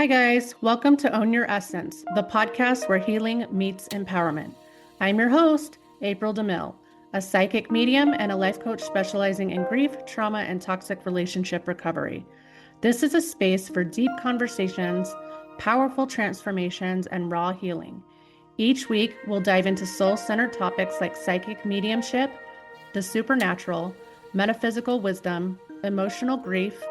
Hi, guys. Welcome to Own Your Essence, the podcast where healing meets empowerment. I'm your host, April DeMille, a psychic medium and a life coach specializing in grief, trauma, and toxic relationship recovery. This is a space for deep conversations, powerful transformations, and raw healing. Each week, we'll dive into soul centered topics like psychic mediumship, the supernatural, metaphysical wisdom, emotional grief,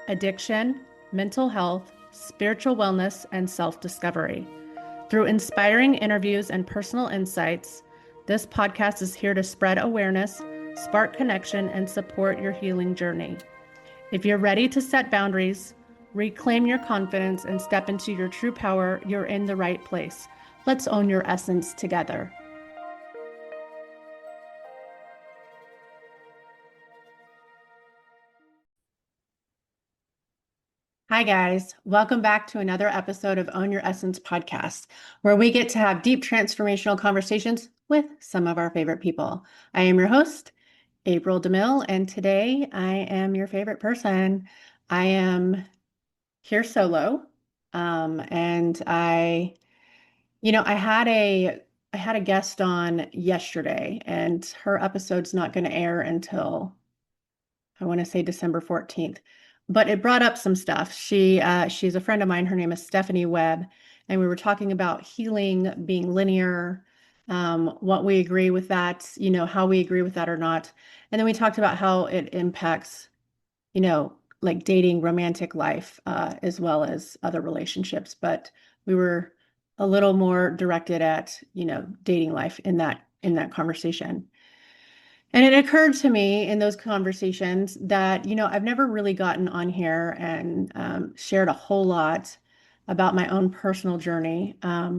addiction, mental health, spiritual wellness, and self discovery. Through inspiring interviews and personal insights, this podcast is here to spread awareness, spark connection, and support your healing journey. If you're ready to set boundaries, reclaim your confidence, and step into your true power, you're in the right place. Let's own your essence together. Hi, guys. Welcome back to another episode of Own Your Essence podcast, where we get to have deep transformational conversations with some of our favorite people. I am your host, April DeMille, and today I am your favorite person. I am here solo, and I had a guest on yesterday, and her episode's not going to air until I want to say December 14th, but it brought up some stuff. She's a friend of mine. Her name is Stephanie Webb, and we were talking about healing being linear, what we agree with that, how we agree with that or not. And then we talked about how it impacts, like dating, romantic life, as well as other relationships. But we were a little more directed at, dating life in that conversation. And it occurred to me in those conversations that, I've never really gotten on here and shared a whole lot about my own personal journey. I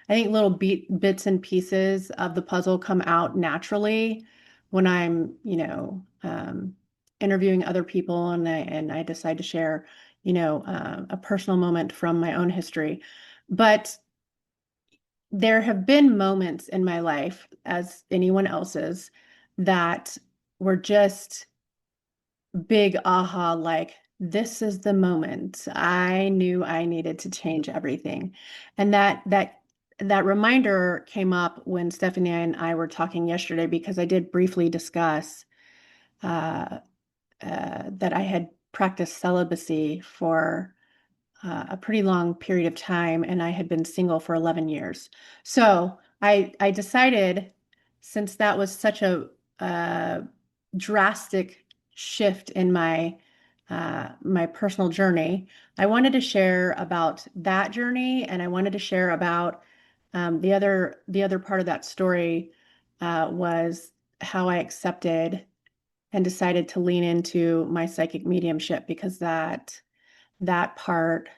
think little bits and pieces of the puzzle come out naturally when I'm, interviewing other people and I decide to share, a personal moment from my own history. But there have been moments in my life, as anyone else's, that were just big aha, like, this is the moment I knew I needed to change everything. And that reminder came up when Stephanie and I were talking yesterday, because I did briefly discuss uh, that I had practiced celibacy for a pretty long period of time, and I had been single for 11 years. So I decided, since that was such a drastic shift in my personal journey, I wanted to share about that journey, and I wanted to share about the other part of that story was how I accepted and decided to lean into my psychic mediumship, because that part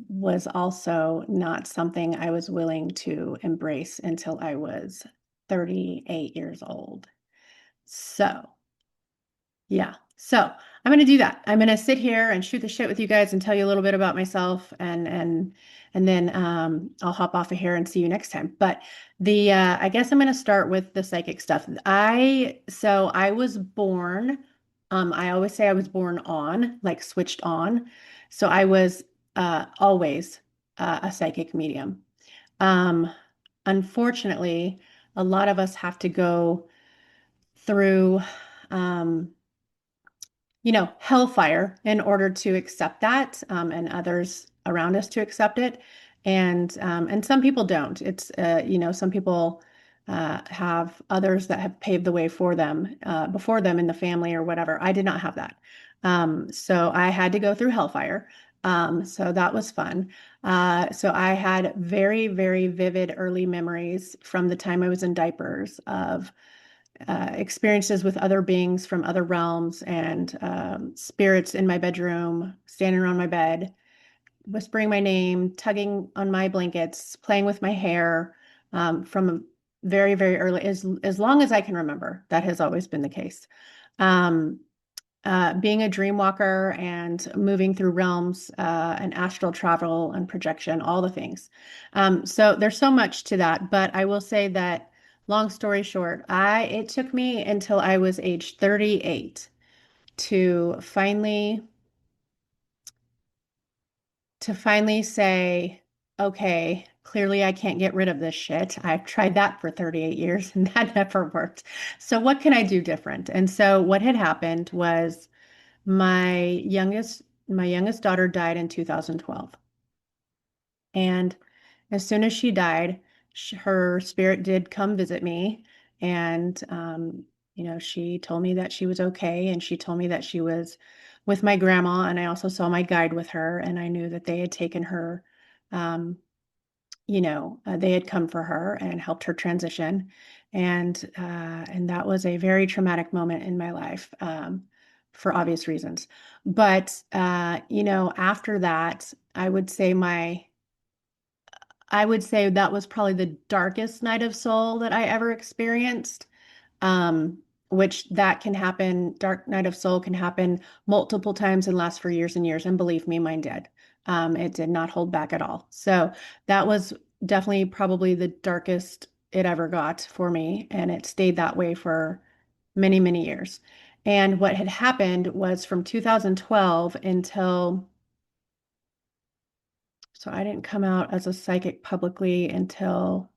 was also not something I was willing to embrace until I was 38 years old. So, yeah. So, I'm going to do that. I'm going to sit here and shoot the shit with you guys and tell you a little bit about myself, and then I'll hop off of here and see you next time. But I guess I'm going to start with the psychic stuff. I was born, I always say I was born on, like switched on. So I was always a psychic medium. Um, Unfortunately, a lot of us have to go through um, hellfire in order to accept that, and others around us to accept it. And some people don't. It's, some people have others that have paved the way for them, before them in the family or whatever. I did not have that. So I had to go through hellfire. So that was fun. So I had very, very vivid early memories from the time I was in diapers of experiences with other beings from other realms, and spirits in my bedroom, standing around my bed, whispering my name, tugging on my blankets, playing with my hair, from a very, very early, as long as I can remember. That has always been the case. Um, Being a dream walker and moving through realms, and astral travel and projection, all the things. So there's so much to that, but I will say that, long story short, it took me until I was age 38 to finally to finally say, okay, clearly I can't get rid of this shit. I've tried that for 38 years and that never worked. So what can I do different? And so what had happened was my youngest my youngest daughter died in 2012. And as soon as she died, her spirit did come visit me. And, she told me that she was okay. And she told me that she was with my grandma. And I also saw my guide with her. And I knew that they had taken her, they had come for her and helped her transition. And that was a very traumatic moment in my life, for obvious reasons. But, after that, I would say that was probably the darkest night of soul that I ever experienced. Um, which that can happen, dark night of soul can happen multiple times and last for years and years. And believe me, mine did. It did not hold back at all. So that was definitely probably the darkest it ever got for me. And it stayed that way for many, many years. And what had happened was from 2012 until so I didn't come out as a psychic publicly until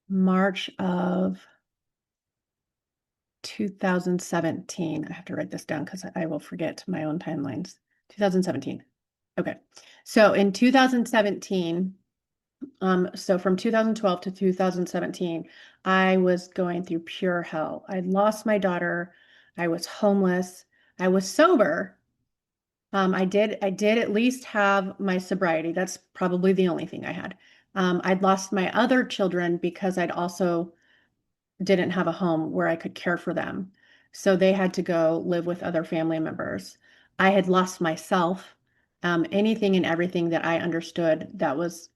March of 2017. I have to write this down because I will forget my own timelines. 2017. Okay. So in 2017, so from 2012 to 2017, I was going through pure hell. I lost my daughter. I was homeless. I was sober. I did at least have my sobriety. That's probably the only thing I had. I'd lost my other children because I'd also didn't have a home where I could care for them. So they had to go live with other family members. I had lost myself. Anything and everything that I understood that was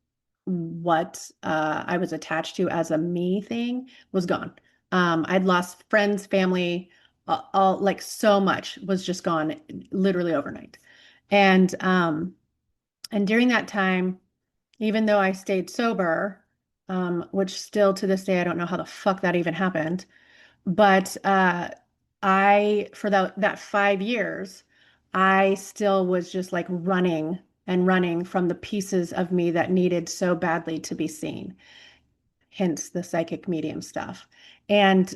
what I was attached to as a me thing was gone. I'd lost friends, family, all like so much was just gone literally overnight. And and during that time, even though I stayed sober, which still to this day I don't know how the fuck that even happened, but for that 5 years, I still was just like running and running from the pieces of me that needed so badly to be seen, hence the psychic medium stuff. And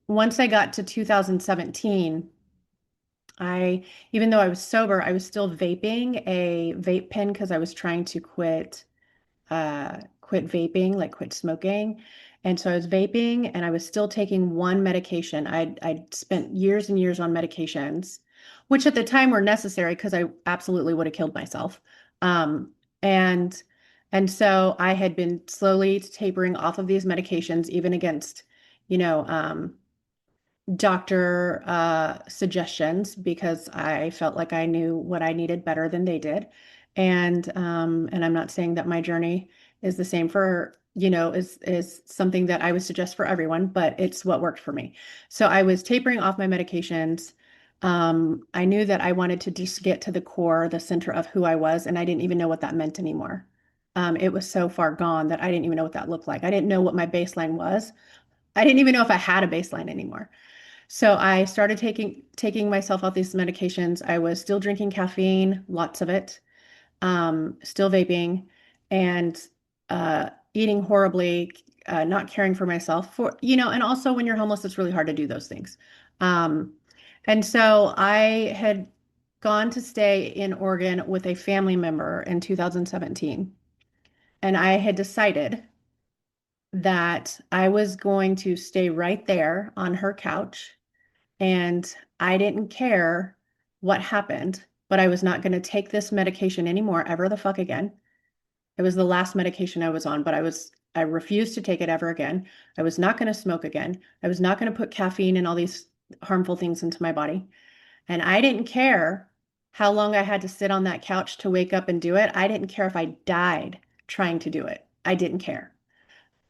once I got to 2017, even though I was sober, I was still vaping a vape pen because I was trying to quit vaping, like quit smoking. And so I was vaping and I was still taking one medication. I'd spent years and years on medications, which at the time were necessary because I absolutely would have killed myself. Um, and and so I had been slowly tapering off of these medications, even against, you know, doctor suggestions because I felt like I knew what I needed better than they did. And I'm not saying that my journey is the same for, is something that I would suggest for everyone, but it's what worked for me. So I was tapering off my medications. I knew that I wanted to just get to the core, the center of who I was, and I didn't even know what that meant anymore. It was so far gone that I didn't even know what that looked like. I didn't know what my baseline was. I didn't even know if I had a baseline anymore. So I started taking myself off these medications. I was still drinking caffeine, lots of it, still vaping, and eating horribly, not caring for myself and also when you're homeless, it's really hard to do those things. Um, and so I had gone to stay in Oregon with a family member in 2017, and I had decided that I was going to stay right there on her couch and I didn't care what happened, but I was not going to take this medication anymore, ever the fuck again. It was the last medication I was on, but I refused to take it ever again. I was not going to smoke again. I was not going to put caffeine and all these harmful things into my body. And I didn't care how long I had to sit on that couch to wake up and do it. I didn't care if I died trying to do it. I didn't care.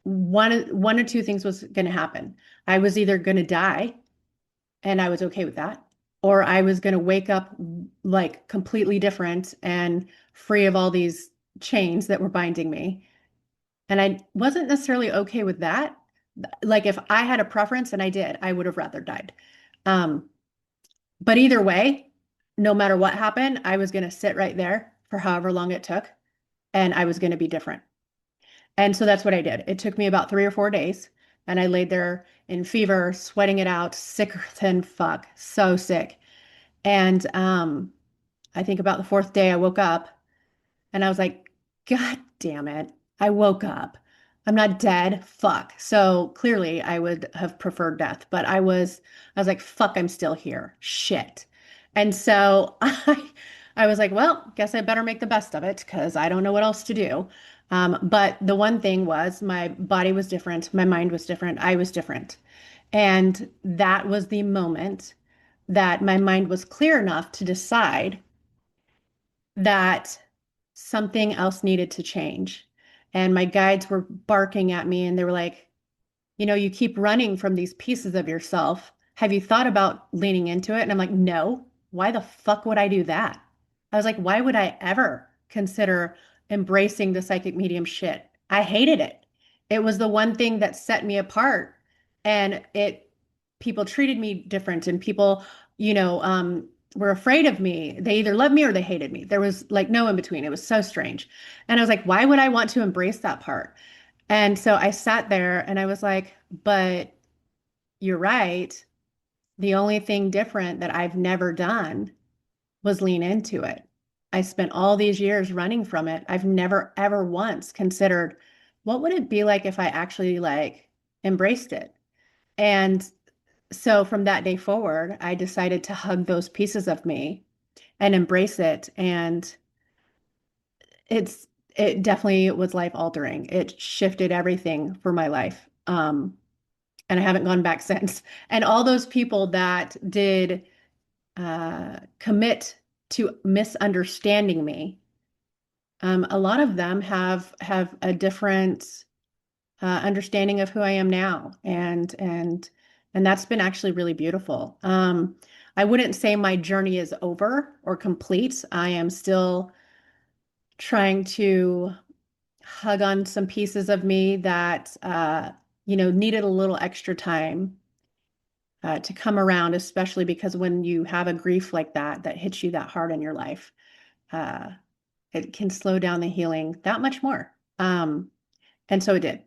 One or two things was going to happen. I was either going to die and I was okay with that. Or I was going to wake up like completely different and free of all these chains that were binding me. And I wasn't necessarily okay with that. Like if I had a preference and I did, I would have rather died. Um, but either way, no matter what happened, I was going to sit right there for however long it took, and I was going to be different. And so that's what I did. It took me about 3 or 4 days, and I laid there in fever, sweating it out, sicker than fuck, so sick. And I think about the fourth day, I woke up and I was like, God damn it. I woke up. I'm not dead. Fuck. So clearly I would have preferred death, but I was like, fuck, I'm still here. Shit. And so I was like, well, guess I better make the best of it because I don't know what else to do. But the one thing was my body was different. My mind was different. I was different. And that was the moment that my mind was clear enough to decide that something else needed to change. And my guides were barking at me and they were like, you keep running from these pieces of yourself. Have you thought about leaning into it? And I'm like, no. Why the fuck would I do that? I was like, why would I ever consider embracing the psychic medium shit? I hated it. It was the one thing that set me apart. And people treated me different and people, you know, um, were afraid of me. They either loved me or they hated me. There was like no in between. It was so strange. And I was like, why would I want to embrace that part? And so I sat there and I was like, but you're right. The only thing different that I've never done was lean into it. I spent all these years running from it. I've never ever once considered what would it be like if I actually like embraced it. And so from that day forward, I decided to hug those pieces of me and embrace it. And it's it definitely was life altering. It shifted everything for my life. And I haven't gone back since. And all those people that did commit to misunderstanding me, a lot of them have a different understanding of who I am now, and that's been actually really beautiful. I wouldn't say my journey is over or complete. I am still trying to hug on some pieces of me that needed a little extra time to come around, especially because when you have a grief like that hits you that hard in your life, uh, it can slow down the healing that much more. And so it did.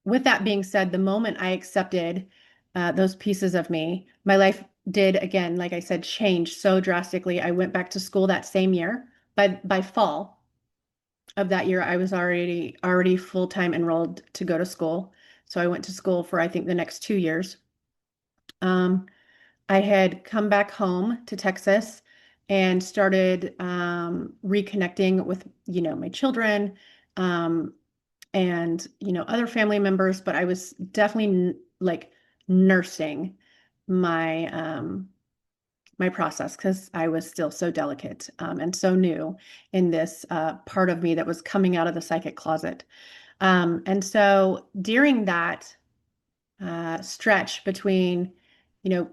With that being said, the moment I accepted those pieces of me, my life did, again, like I said, change so drastically. I went back to school that same year. By fall of that year, I was already full-time enrolled to go to school. So I went to school for, I think, the next 2 years. Um, I had come back home to Texas and started reconnecting with, my children and, other family members, but I was definitely like nursing my my process because I was still so delicate and so new in this part of me that was coming out of the psychic closet. And so during that stretch between,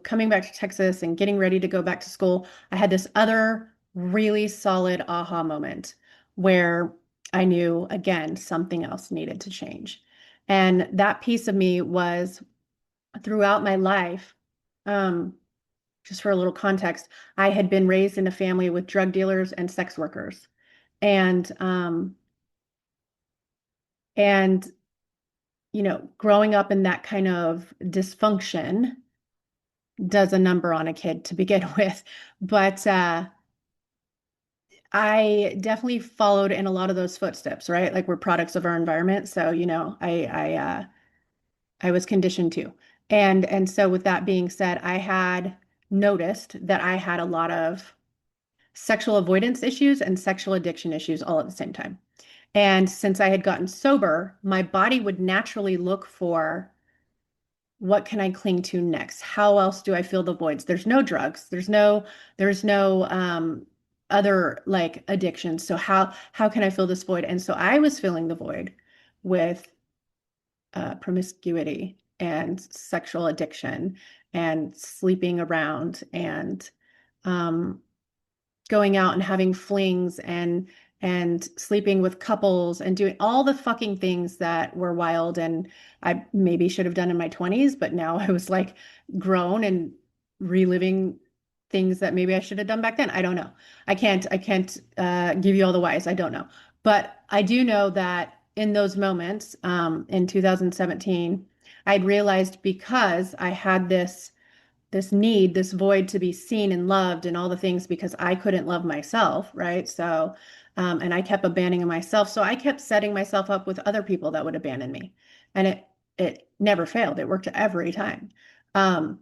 coming back to Texas and getting ready to go back to school, I had this other really solid aha moment where I knew, again, something else needed to change. And that piece of me was throughout my life, um, just for a little context, I had been raised in a family with drug dealers and sex workers. And and growing up in that kind of dysfunction does a number on a kid to begin with. But I definitely followed in a lot of those footsteps, right? Like we're products of our environment. So, I was conditioned to. And so with that being said, I had noticed that I had a lot of sexual avoidance issues and sexual addiction issues all at the same time. And since I had gotten sober, my body would naturally look for what can I cling to next? How else do I fill the voids? There's no drugs. There's no other like addictions. So how can I fill this void? And so I was filling the void with promiscuity and sexual addiction and sleeping around and um, going out and having flings and sleeping with couples and doing all the fucking things that were wild and I maybe should have done in my 20s, but now I was like grown and reliving things that maybe I should have done back then. I don't know. I can't give you all the whys. I don't know. But I do know that in those moments, in 2017, I'd realized because I had this need, this void to be seen and loved and all the things because I couldn't love myself, right? So, and I kept abandoning myself. So I kept setting myself up with other people that would abandon me. And it never failed. It worked every time. Um,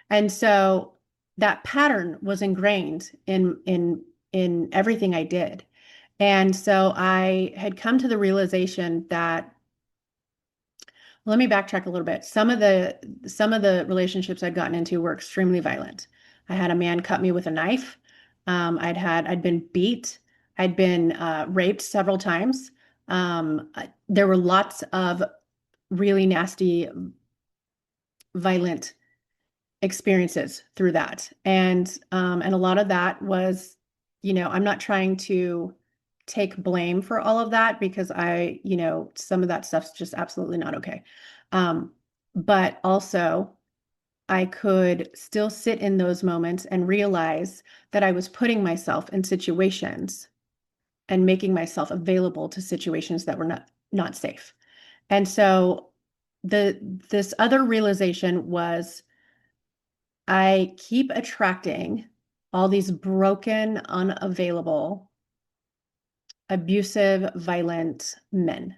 and so that pattern was ingrained in everything I did. And so I had come to the realization that let me backtrack a little bit. Some of the relationships I'd gotten into were extremely violent. I had a man cut me with a knife. I'd been beat. I'd been raped several times. There were lots of really nasty, violent experiences through that, and a lot of that was, I'm not trying to take blame for all of that because some of that stuff's just absolutely not okay. Um, but also, I could still sit in those moments and realize that I was putting myself in situations and making myself available to situations that were not safe. And so this other realization was I keep attracting all these broken, unavailable, abusive, violent men.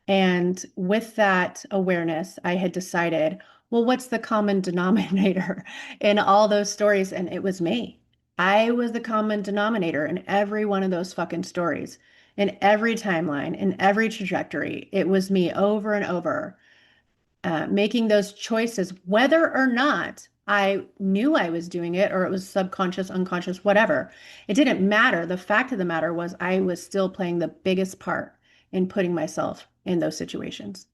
And with that awareness, I had decided, well, what's the common denominator in all those stories? And it was me. I was the common denominator in every one of those fucking stories, in every timeline, in every trajectory. It was me over and over, making those choices, whether or not I knew I was doing it or it was subconscious, unconscious, whatever. It didn't matter. The fact of the matter was I was still playing the biggest part in putting myself in those situations.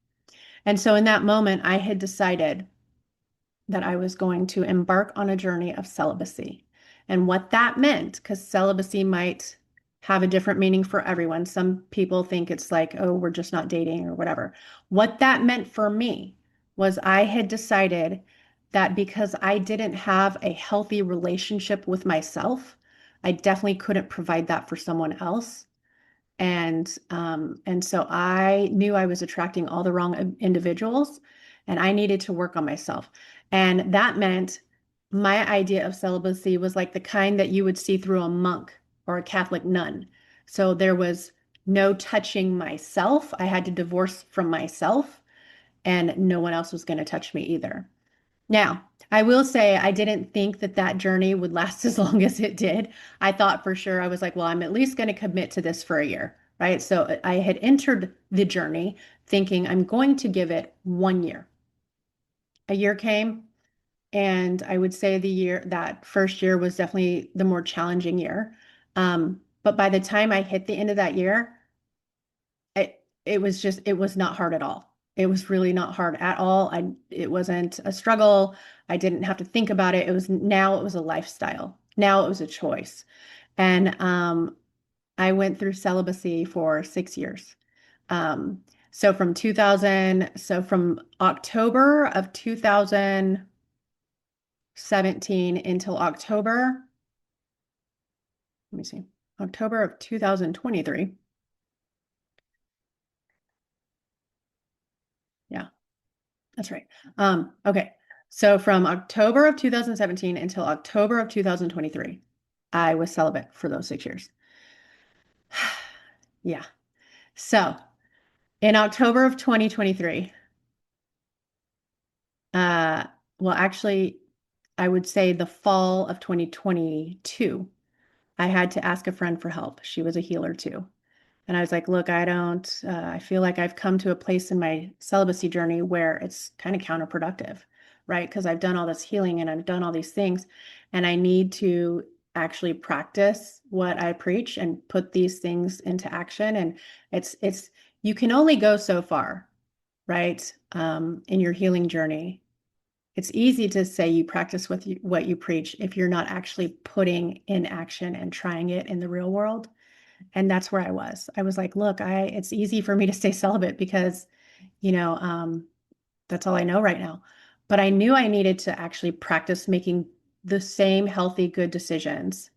And so in that moment, I had decided that I was going to embark on a journey of celibacy. And what that meant, because celibacy might have a different meaning for everyone. Some people think it's like, oh, we're just not dating or whatever. What that meant for me was I had decided that because I didn't have a healthy relationship with myself, I definitely couldn't provide that for someone else. And so I knew I was attracting all the wrong individuals, and I needed to work on myself. And that meant my idea of celibacy was like the kind that you would see through a monk or a Catholic nun. So there was no touching myself. I had to divorce from myself, and no one else was going to touch me either. Now, I will say I didn't think that that journey would last as long as it did. I thought for sure, I was like, well, I'm at least going to commit to this for a year, right? So I had entered the journey thinking I'm going to give it 1 year. A year came, and I would say that first year was definitely the more challenging year. But by the time I hit the end of that year, it was not hard at all. It was really not hard at all. It wasn't a struggle. I didn't have to think about it. It was a lifestyle. Now it was a choice. And I went through celibacy for 6 years. Um, so from October of 2017 until let me see, October of 2023. Yeah. That's right. Okay. So from October of 2017 until October of 2023, I was celibate for those 6 years. Yeah. So in October of 2023, uh, well, actually, I would say the fall of 2022, I had to ask a friend for help. She was a healer too. And I was like, look, I feel like I've come to a place in my celibacy journey where it's kind of counterproductive, right? Because I've done all this healing and I've done all these things, and I need to actually practice what I preach and put these things into action. And you can only go so far, right? In your healing journey. It's easy to say you practice what you preach if you're not actually putting in action and trying it in the real world. And that's where I was. I was like, look, it's easy for me to stay celibate because, you know, um, that's all I know right now. But I knew I needed to actually practice making the same healthy, good decisions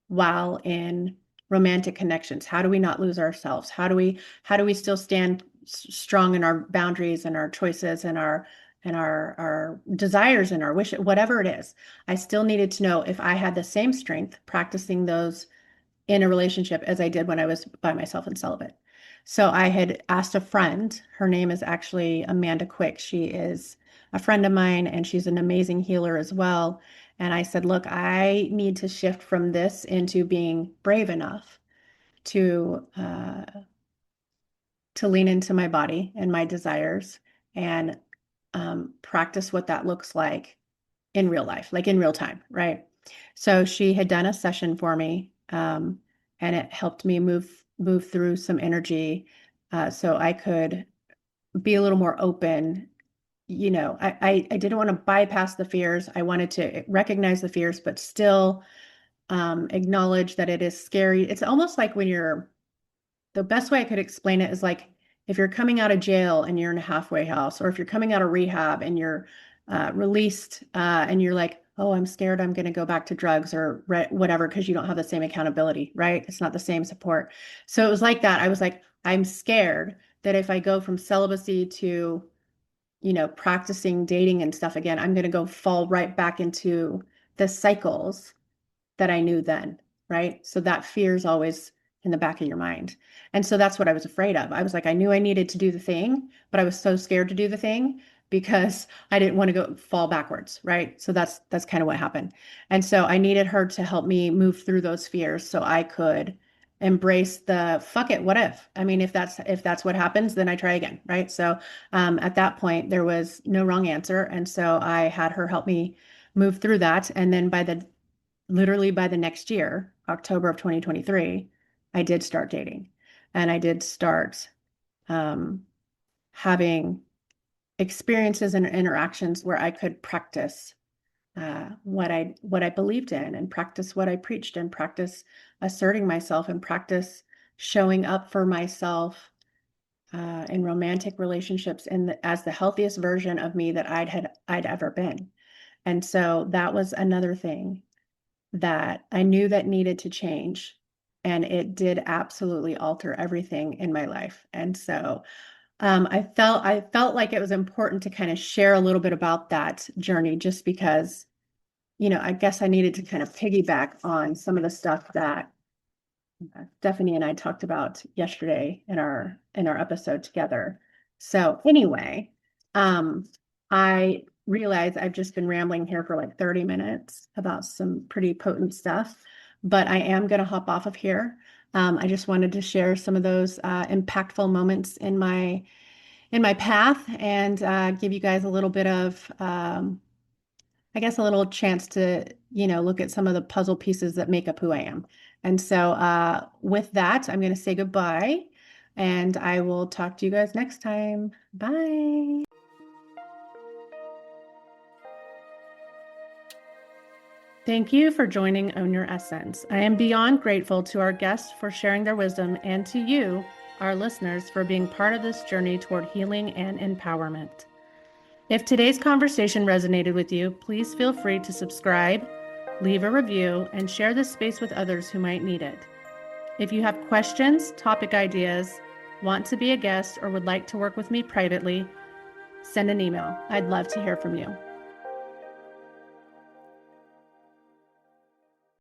while in romantic connections? How do we not lose ourselves? How do we still stand strong in our boundaries and our choices and our desires and our wishes, whatever it is? I still needed to know if I had the same strength practicing those in a relationship as I did when I was by myself and celibate. So I had asked a friend, her name is actually Amanda Quick. She is a friend of mine and she's an amazing healer as well. And I said, look, I need to shift from this into being brave enough to lean into my body and my desires and practice what that looks like in real life, like in real time, right? So she had done a session for me, and it helped me move through some energy, so I could be a little more open. I didn't want to bypass the fears. I wanted to recognize the fears, but still acknowledge that it is scary. It's almost like the best way I could explain it is like if you're coming out of jail and you're in a halfway house, or if you're coming out of rehab and you're released, and you're like, oh, I'm scared I'm going to go back to drugs or whatever, because you don't have the same accountability, right? It's not the same support. So it was like that. I was like, I'm scared that if I go from celibacy to, practicing dating and stuff again, I'm going to go fall right back into the cycles that I knew then, right? So that fear is always in the back of your mind. And so that's what I was afraid of. I was like, I knew I needed to do the thing, but I was so scared to do the thing because I didn't want to go fall backwards, right? So that's kind of what happened. And so I needed her to help me move through those fears so I could embrace the fuck it, what if? I mean, if that's what happens, then I try again, right? So at that point there was no wrong answer. And so I had her help me move through that. And then literally by the next year, October of 2023, I did start dating, and I did start having experiences and interactions where I could practice what I believed in, and practice what I preached, and practice asserting myself, and practice showing up for myself in romantic relationships as the healthiest version of me that I'd ever been. And so that was another thing that I knew that needed to change. And it did absolutely alter everything in my life. And so I felt like it was important to kind of share a little bit about that journey, just because, I guess I needed to kind of piggyback on some of the stuff that Stephanie and I talked about yesterday in our episode together. So anyway, I realize I've just been rambling here for like 30 minutes about some pretty potent stuff, but I am going to hop off of here. I just wanted to share some of those impactful moments in my path, and give you guys a little bit of I guess a little chance to, look at some of the puzzle pieces that make up who I am. And so with that, I'm going to say goodbye, and I will talk to you guys next time. Bye. Thank you for joining Own Your Essence. I am beyond grateful to our guests for sharing their wisdom, and to you, our listeners, for being part of this journey toward healing and empowerment. If today's conversation resonated with you, please feel free to subscribe, leave a review, and share this space with others who might need it. If you have questions, topic ideas, want to be a guest, or would like to work with me privately, send an email. I'd love to hear from you.